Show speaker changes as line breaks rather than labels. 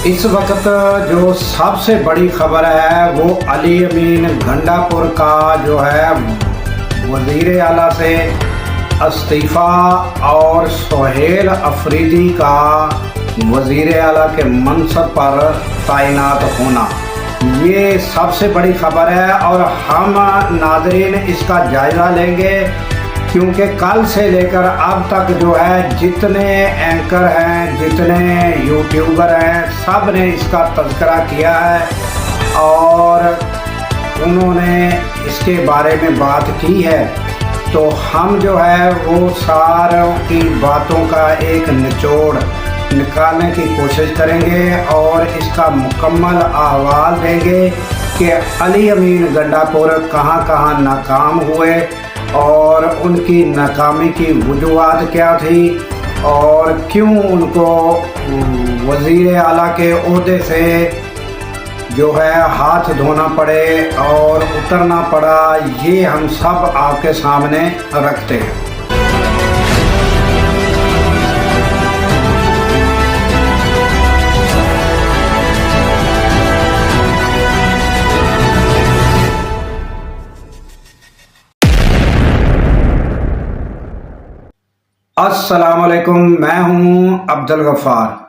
इस वक्त जो सबसे बड़ी खबर है वो अली अमीन गंडापुर का जो है वज़ीर आला से इस्तीफ़ा और सुहेल अफरीदी का वज़ीर आला के मनसब पर तैनात होना, ये सबसे बड़ी खबर है। और हम नाज़रीन इसका जायज़ा लेंगे क्योंकि कल से लेकर अब तक जो है जितने एंकर हैं, जितने यूट्यूबर हैं, सब ने इसका तज़किरा किया है और उन्होंने इसके बारे में बात की है। तो हम जो है वो सारों की बातों का एक निचोड़ निकालने की कोशिश करेंगे और इसका मुकम्मल अहवाल देंगे कि अली अमीन गंडापुर कहाँ कहाँ नाकाम हुए और उनकी नाकामी की वजूहात क्या थी और क्यों उनको वज़ीर आला के ओहदे से जो है हाथ धोना पड़े और उतरना पड़ा, ये हम सब आपके सामने रखते हैं। अस्सलाम वालेकुम, मैं हूं अब्दुल गफ्फार।